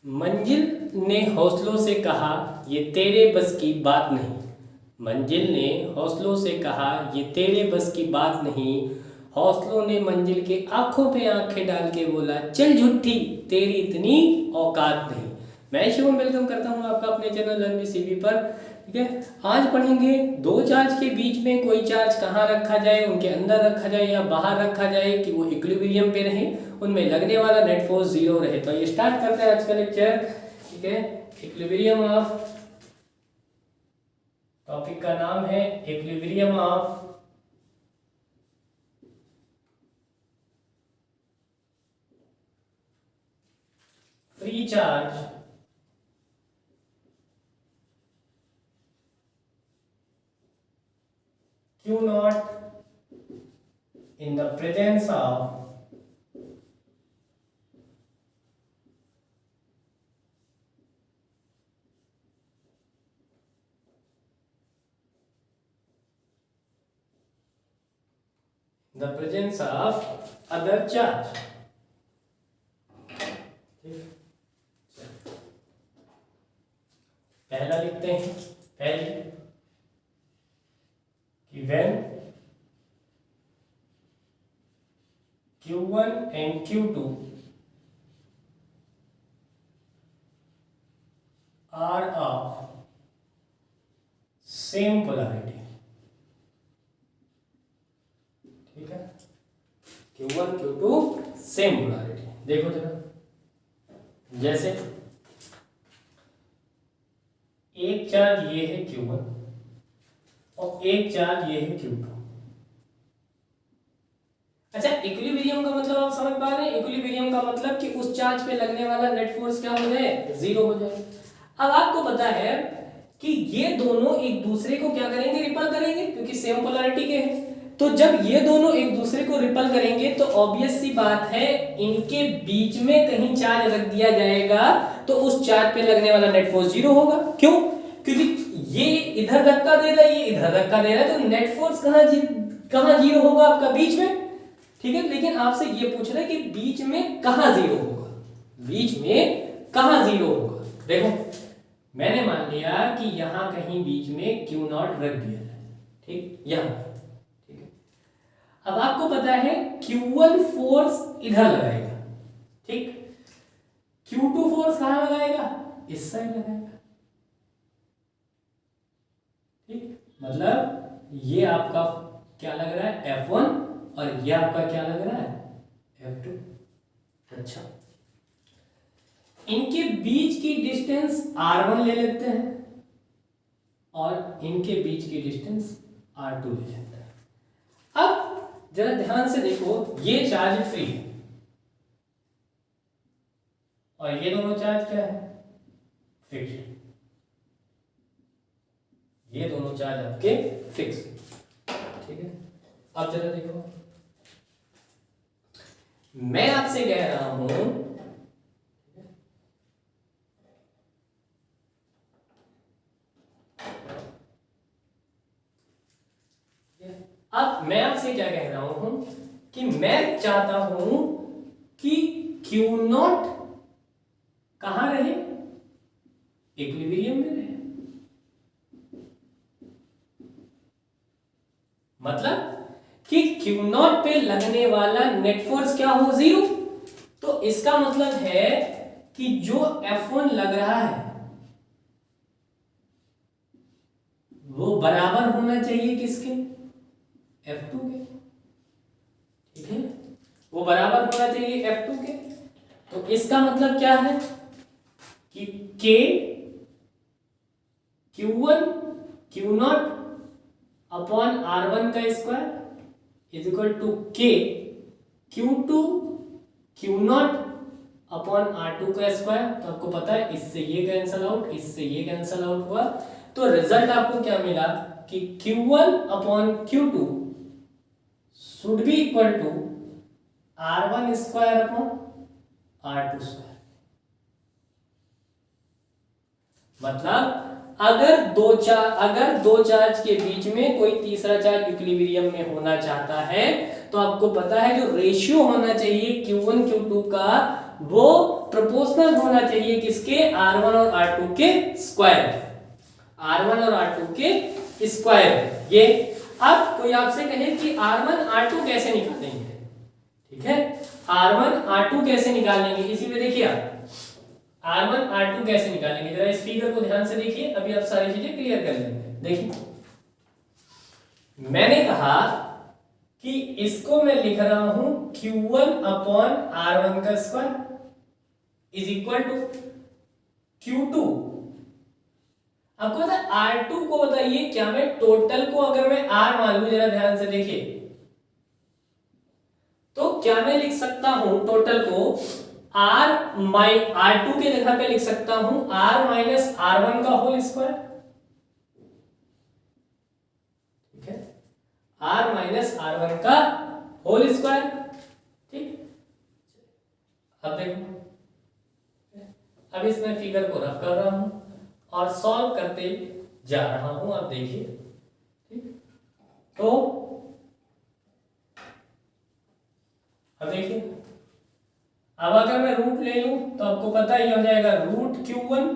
मंजिल ने हौसलों से कहा ये तेरे बस की बात नहीं। मंजिल ने हौसलों से कहा ये तेरे बस की बात नहीं। हौसलों ने मंजिल के आंखों पे आंखें डाल के बोला चल झुट्ठी तेरी इतनी औकात नहीं। मैं शिवम वेलकम करता हूँ आपका अपने चैनल लर्न विद सीबी पर। ठीक है, आज पढ़ेंगे दो चार्ज के बीच में कोई चार्ज कहाँ रखा जाए, उनके अंदर रखा जाए या बाहर रखा जाए कि वो इक्विलिब्रियम पे रहे, उनमें लगने वाला नेट फोर्स जीरो रहे। तो ये स्टार्ट करते हैं आज का लेक्चर। ठीक है, इक्विलिब्रियम ऑफ, टॉपिक का नाम है equilibrium of free charge Q naught in the presence of other charge। पहला लिखते हैं, पहली कि when Q1 and Q2 are of same polarity। ठीक है, Q1 Q2 सेम पोलैरिटी। देखो जरा, जैसे एक चार्ज ये है Q1 और एक चार्ज ये है Q2। अच्छा, इक्विलिब्रियम का मतलब आप समझ पा रहे हैं? इक्विलिब्रियम का मतलब कि उस चार्ज पे लगने वाला नेट फोर्स क्या हो जाए, जीरो हो जाए। अब आपको पता है कि ये दोनों एक दूसरे को क्या करेंगे, रिपल करेंगे, क्योंकि सेम पोलैरिटी के हैं। तो जब ये दोनों एक दूसरे को रिपल करेंगे तो ऑब्वियस सी बात है इनके बीच में कहीं चार्ज रख दिया जाएगा तो उस चार्ज पे लगने वाला नेट फोर्स जीरो होगा। क्यों? क्योंकि ये इधर धक्का दे रहा है, ये इधर धक्का दे रहा है, तो नेट फोर्स कहां जीरो होगा आपका, बीच में। ठीक है, लेकिन आपसे ये पूछ रहा है कि बीच में कहां जीरो होगा, बीच में कहां जीरो होगा। देखो, मैंने मान लिया कि यहां कहीं बीच में Q नॉट रख दिया है। ठीक, यहां। ठीक है, अब आपको पता है Q1 फोर्स इधर लगाएगा, ठीक, Q2 फोर्स कहां लगाएगा, इस साइड लगाएगा। ठीक, मतलब ये आपका क्या लग रहा है, F1, और ये आपका क्या लग रहा है, F2। अच्छा, इनके बीच की डिस्टेंस R1 ले लेते हैं और इनके बीच की डिस्टेंस R2 ले लेते हैं। अब जरा ध्यान से देखो, ये चार्ज फ्री है और ये दोनों चार्ज क्या है, फिक्स्ड। ये दोनों चार्ज आपके फिक्स। ठीक है, अब जरा देखो, मैं आपसे कह रहा हूं, अब मैं आपसे क्या कह रहा हूं कि मैं चाहता हूं कि Q नॉट कहां रहे, इक्विलिब्रियम में रहे। मतलब कि Q नॉट पे लगने वाला नेट फोर्स क्या हो, जीरो। तो इसका मतलब है कि जो F1 लग रहा है वो बराबर होना चाहिए किसके, F2 के। ठीक है, वो बराबर होना चाहिए F2 के। तो इसका मतलब क्या है कि K Q1 Q not upon R1 का square is equal to K Q2 Q not upon R2 का स्क्वायर। तो आपको पता है इससे ये कैंसल आउट, इससे ये कैंसल आउट हुआ, तो रिजल्ट आपको क्या मिला कि Q1 upon Q2 should be equal to R1 square upon R2 square. मतलब अगर दो चार्ज के बीच में कोई तीसरा चार्ज इक्विलिब्रियम में होना चाहता है तो आपको पता है जो रेशियो होना चाहिए Q1 Q2 का वो प्रोपोर्शनल होना चाहिए किसके, R1 और R2 के स्क्वायर, R1 और R2 के स्क्वायर। ये अब कोई आपसे कहे कि R1 R2 कैसे निकालेंगे, ठीक है, R1 R2 कैसे निकालेंगे, इसी में देखिए आप R1 R2 कैसे निकालेंगे, जरा इस फिगर को ध्यान से देखिए, अभी आप सारी चीजें क्लियर कर लेंगे। देखिए मैंने कहा कि इसको मैं लिख रहा हूं Q1 अपॉन R1 का square is equal to Q2। आपको पता है R2 को बताइए, क्या मैं टोटल को अगर मैं R मान लूं, जरा ध्यान से देखिए, तो क्या मैं लिख सकता हूं टोटल को R2 के जगह पे लिख सकता हूं R माइनस R1 का होल स्क्वायर, ठीक है, R माइनस R1 का होल स्क्वायर, ठीक। अब देखो, अब इसमें फिगर को रफ कर रहा हूं और सॉल्व करते जा रहा हूं, अब देखिए, ठीक। तो अब देखिए, अब अगर मैं रूट ले लूं तो आपको पता ही हो जाएगा root Q1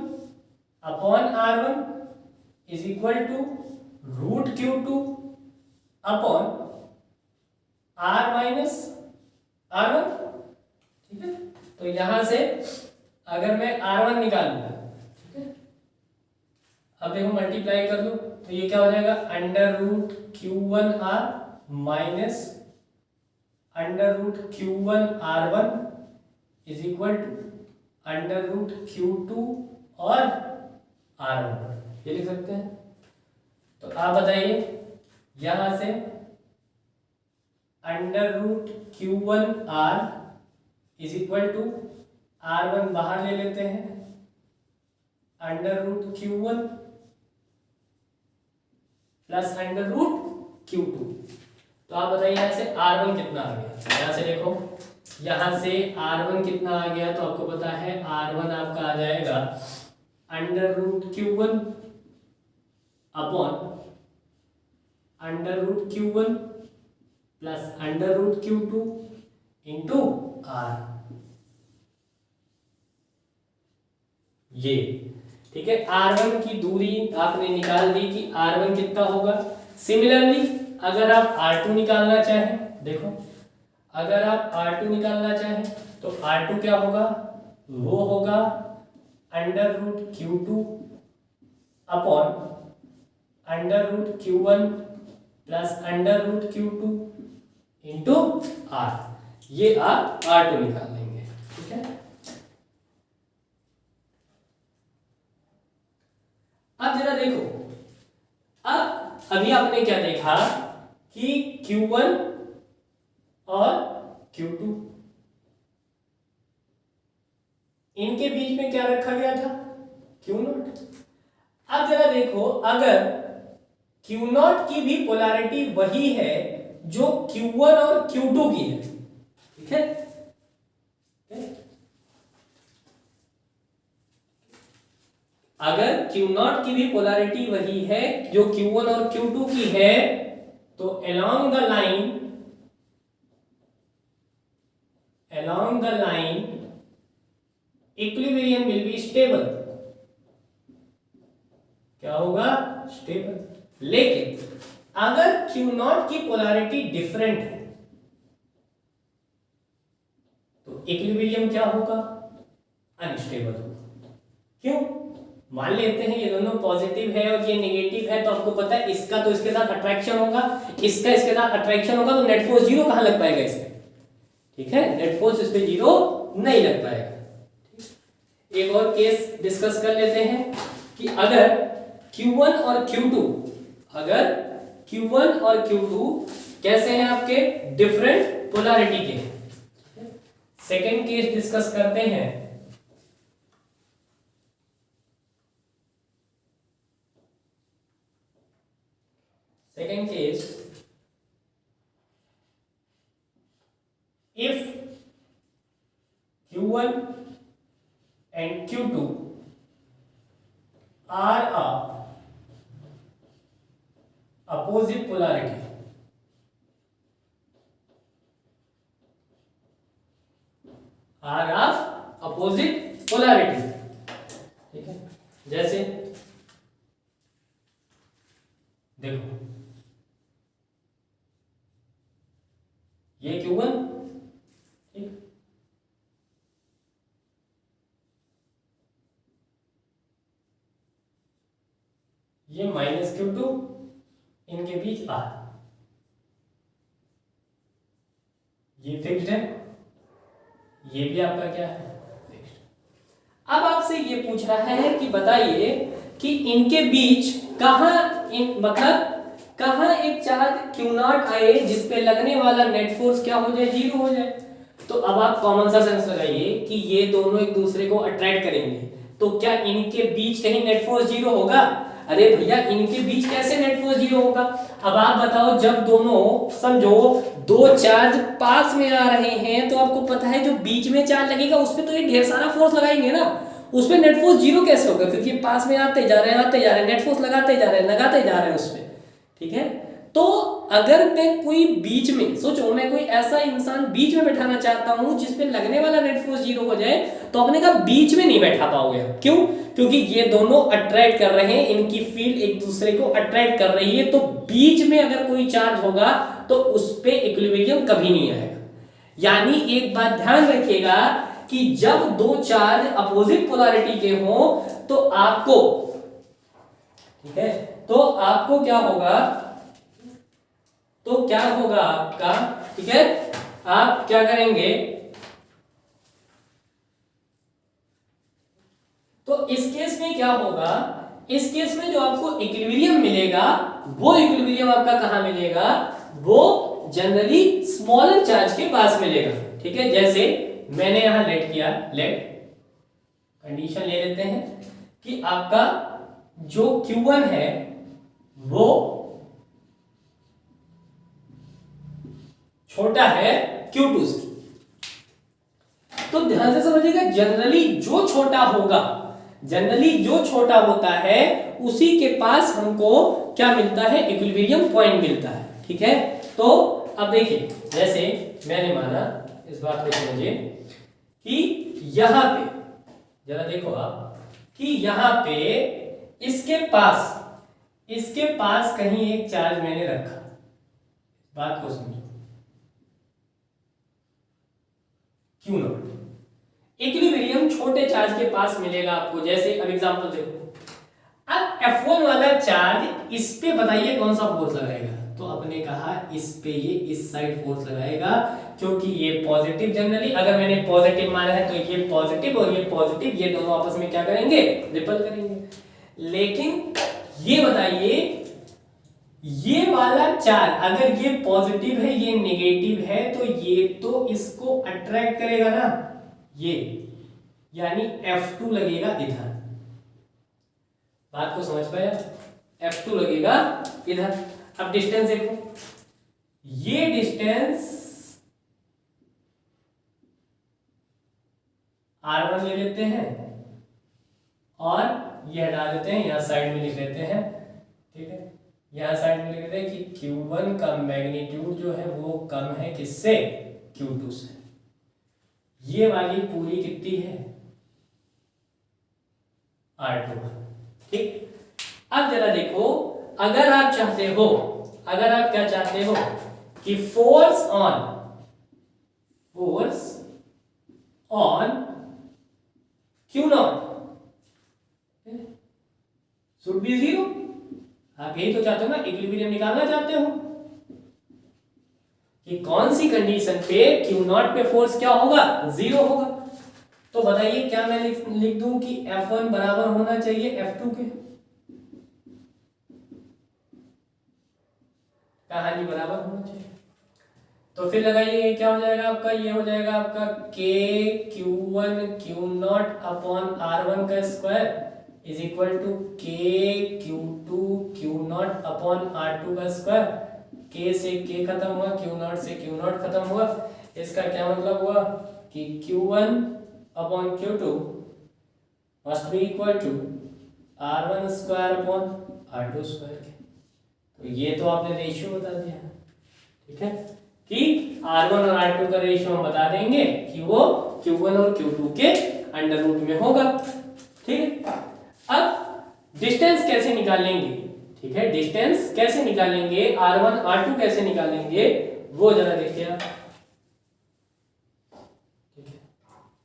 upon R1 is equal to root Q2 upon R minus R1, ठीक है। तो यहां से अगर मैं R1 निकालूंगा, ठीक है, अब देखो मल्टीप्लाई कर लो तो ये क्या हो जाएगा, under root Q1R minus under root Q1 R1 is equal to under root Q2 और R1, ये लिख सकते हैं। तो आप बताइए, यहां से under root Q1R is equal to R1 बाहर ले लेते हैं, under root Q1 plus under root Q2। तो आप बताइए यहां से R1 कितना आ गया, यहां से देखो, यहां से R1 कितना आ गया, तो आपको पता है R1 आपका आ जाएगा under root Q1 upon under root Q1 plus under root Q2 into R, ये, ठीक है। R1 की दूरी आपने निकाल दी कि R1 कितना होगा। सिमिलरली अगर आप R2 निकालना चाहें, देखो अगर आप R2 निकालना चाहें तो R2 क्या होगा, वो होगा under root Q2 upon under root Q1 plus under root Q2 into R, ये आप R2 निकाल लेंगे, ठीक है। अब जरा देखो, अब अभी आपने क्या देखा कि Q1 और Q2, इनके बीच में क्या रखा गया था, Q0। अब जरा देखो, अगर Q0 की भी पोलैरिटी वही है जो Q1 और Q2 की है, ठीक है, अगर Q0 की भी पोलैरिटी वही है जो Q1 और Q2 की है, तो along the line equilibrium will be stable, क्या होगा, स्टेबल। लेकिन अगर Q0 की पोलैरिटी डिफरेंट है तो इक्विलिब्रियम क्या होगा, अनस्टेबल होगा। क्यों, मान लेते हैं ये दोनों पॉजिटिव है और ये नेगेटिव है, तो आपको पता है इसका तो इसके साथ अट्रैक्शन होगा, इसका इसके साथ अट्रैक्शन होगा, तो नेट फोर्स जीरो कहां लग पाएगा इसमें, ठीक है, नेट फोर्स इस पे जीरो नहीं लग पाएगा। एक और केस डिस्कस कर लेते हैं कि अगर Q1 और Q2, अगर Q1 और Q2 कैसे हैं आपके, डिफरेंट पोलैरिटी के हैं। सेकेंड केस डिस्कस करते हैं। Second case, if Q1 and Q2 are of opposite polarity, are of polarity, ठीक है। जैसे देखो ये Q1, ठीक, ये -Q2, इनके बीच R, ये फिक्स्ड है, ये भी आपका क्या है, फिक्स्ड। अब आपसे ये पूछ रहा है कि बताइए कि इनके बीच मतलब कहाँ एक चार्ज Q0 आए जिसपे लगने वाला नेट फोर्स क्या हो जाए, 0 हो जाए। तो अब आप कॉमन सा सेंस लगाइए कि ये दोनों एक दूसरे को अट्रैक्ट करेंगे, तो क्या इनके बीच कहीं नेट फोर्स 0 होगा? अरे भैया इनके बीच कैसे नेट फोर्स 0 होगा? अब आप बताओ, जब दोनों समझो दो चार्ज पास में आ रहे हैं तो आपको पता है जो बीच में चार्ज लगेगा उस पर तो ये ढेर सारा फोर्स लगाएंगे ना, उसमें नेट फोर्स 0 कैसे होगा? क्योंकि पास में आते जा रहे हैं नेट फोर्स लगाते जा रहे हैं उसमें, ठीक है। तो अगर मैं कोई बीच में सोचो, मैं कोई ऐसा इंसान बीच में बैठाना चाहता हूं जिसपे लगने वाला नेट फोर्स 0 हो जाए, तो अपने का बीच में नहीं बैठा पाओगे। क्यों? क्योंकि ये दोनों अट्रैक्ट कर रहे हैं, इनकी फील्ड एक दूसरे को अट्रैक्ट कर रही है, तो बीच में अगर कोई चार्ज होगा तो उस पे इक्विलिब्रियम कभी नहीं आएगा। यानी एक बात ध्यान रखिएगा कि जब दो चार्ज अपोजिट पोलैरिटी के हो तो आपको, ठीक है, तो आपको क्या होगा, आपका, ठीक है, आप क्या करेंगे, तो इस केस में क्या होगा, इस केस में जो आपको इक्विलिब्रियम मिलेगा वो इक्विलिब्रियम आपका कहां मिलेगा, वो जनरली स्मॉलर चार्ज के पास मिलेगा, ठीक है। जैसे मैंने यहां लेट किया, लेट कंडीशन ले लेते हैं कि आपका जो Q1 है वो छोटा है Q2 से। तो ध्यान से समझिएगा, जनरली जो छोटा होता है उसी के पास हमको क्या मिलता है, इक्विलिब्रियम पॉइंट मिलता है, ठीक है। तो अब देखिए, जैसे मैंने माना, इस बात को समझिए कि यहां पे जरा देखो आप कि यहां पे इसके पास कहीं एक चार्ज मैंने रखा, बात को समझो, Q0 इक्विलिब्रियम छोटे चार्ज के पास मिलेगा आपको। जैसे अब एग्जांपल देखो, अब F1 वाला चार्ज इस पे बताइए कौन सा फोर्स लगाएगा, तो आपने कहा इस पे ये इस साइड फोर्स लगाएगा, क्योंकि ये पॉजिटिव, जनरली अगर मैंने पॉजिटिव माना है तो ये पॉजिटिव और ये पॉजिटिव, ये दोनों आपस में क्या करेंगे, रिपल करेंगे। लेकिन ये बताइए, ये वाला चार्ज अगर ये पॉजिटिव है ये नेगेटिव है तो ये तो इसको अट्रैक्ट करेगा ना, ये यानी F2 लगेगा इधर, बात को समझ पाया, F2 लगेगा इधर। अब डिस्टेंस देखो, ये डिस्टेंस R1 ले लेते हैं और ये हटा देते हैं, यहां साइड में लिख लेते हैं, ठीक है, यहां साइड में लिख लेते हैं कि Q1 का मैग्नीट्यूड जो है वो कम है किससे, Q2 से। ये वाली पूरी कितनी है, R2, ठीक। अब जरा देखो, अगर आप क्या चाहते हो कि force on Q0 should be 0, आप यही तो चाहते हो ना, इक्विलिब्रियम निकालना चाहते हो कि कौन सी कंडीशन पे Q0 पे फोर्स क्या होगा, 0 होगा। तो बताइए क्या मैं लिख दूं कि F1 बराबर होना चाहिए F2 के, कहा जी बराबर होना चाहिए। तो फिर लगाइए क्या हो जाएगा आपका, ये हो जाएगा आपका K Q1 Q0 upon R1 का square is equal to K Q2 Q0 upon R2 का स्क्वायर। K से K खत्म हुआ, Q0 से Q0 खत्म हुआ, इसका क्या मतलब हुआ कि Q1 upon Q2 must be equal to R1 square upon R2 square. तो ये तो आपने रेशियो बता दिया, ठीक है, कि R1 और R2 का रेशियो हम बता देंगे कि वो Q1 और Q2 के अंडर रूट में होगा। ठीक है, अब डिस्टेंस कैसे निकालेंगे, ठीक है, डिस्टेंस कैसे निकालेंगे, r1 r2 कैसे निकालेंगे वो जरा देखिए आप, ठीक है,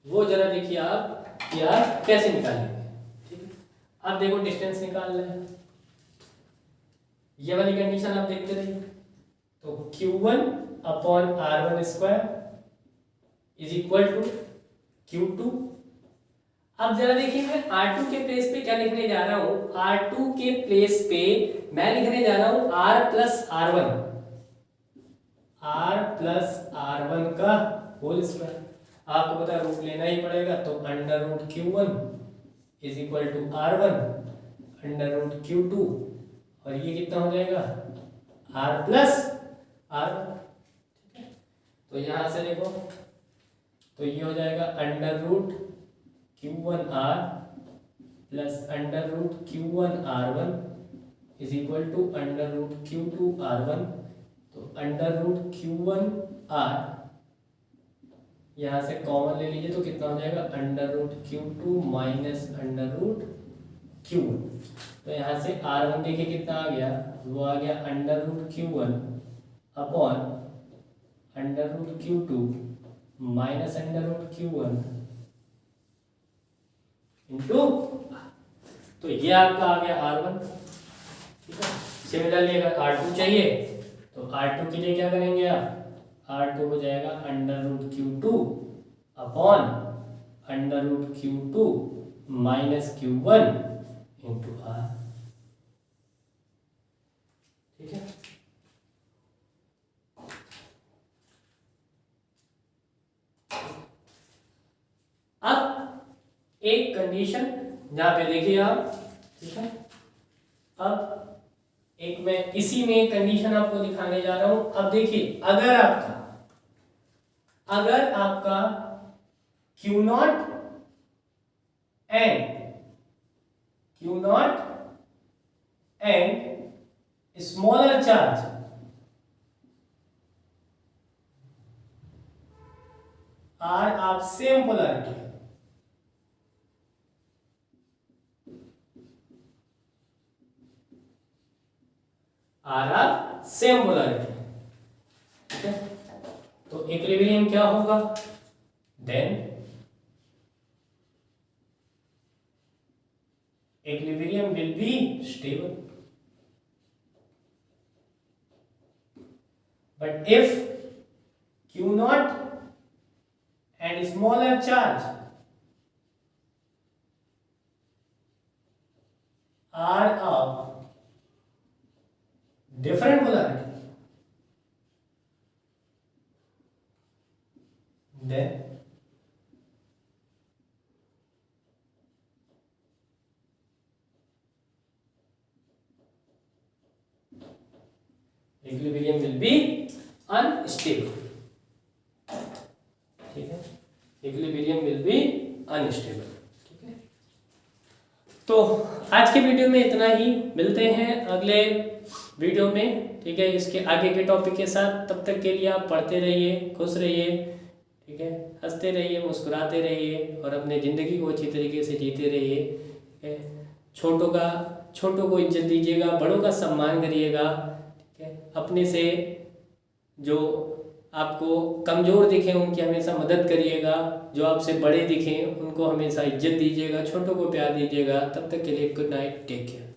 वो जरा देखिए आप यार कैसे निकालेंगे। ठीक है, अब देखो डिस्टेंस निकाल रहे हैं, ये वाली कंडीशन आप देखते रहिए। तो q1 upon r1 square is equal to q2। अब जरा देखिए मैं r2 के प्लेस पे क्या लिखने जा रहा हूं, r2 के प्लेस पे मैं लिखने जा रहा हूं r प्लस r1 का होल स्क्वायर। आपको पता है रूट लेना ही पड़ेगा, तो under root q1 is equal to r1 under root q2, और ये कितना हो जाएगा r प्लस r1। तो यहां से देखो, तो ये हो जाएगा under root q1r plus under root q1r1 is equal to under root q2r1। तो अंडर रूट q1r यहाँ से कॉमन ले लीजिए, तो कितना हो जाएगा under root q2 minus under root q1। तो यहाँ से r1 देखिए कितना आ गया, वो आ गया under root q1 upon under root q2 minus under root q1 into, तो ये आपका आ गया r1। ठीक है, सिमिलरली अगर r2 चाहिए तो r2 के लिए क्या करेंगे आप, r2 हो जाएगा under root q2 upon under root q2 minus q1 into r। ठीक है, अब एक कंडीशन जहां पे देखिए आप, ठीक है, अब एक मैं इसी में कंडीशन आपको दिखाने जा रहा हूं। अब देखिए अगर आपका Q0 and smaller charge are of same polarity, are of same polarity, ठीक है, तो इक्विलिब्रियम क्या होगा, then equilibrium will be stable. But if Q0 and smaller charge are of different polarity, then equilibrium will be unstable। ठीक है, equilibrium will be unstable। ठीक है, तो आज के वीडियो में इतना ही, मिलते हैं अगले वीडियो में। ठीक है, इसके आगे के टॉपिक के साथ, तब तक के लिए आप पढ़ते रहिए, खुश रहिए, ठीक है, हंसते रहिए, मुस्कुराते रहिए और अपने ज़िंदगी को अच्छी तरीके से जीते रहिए। ठीक है, छोटों को इज्जत दीजिएगा, बड़ों का सम्मान करिएगा। अपने से जो आपको कमज़ोर दिखें उनकी हमेशा मदद करिएगा, जो आपसे बड़े दिखें उनको हमेशा इज्जत दीजिएगा, छोटों को प्यार दीजिएगा। तब तक के लिए गुड नाइट, टेक केयर।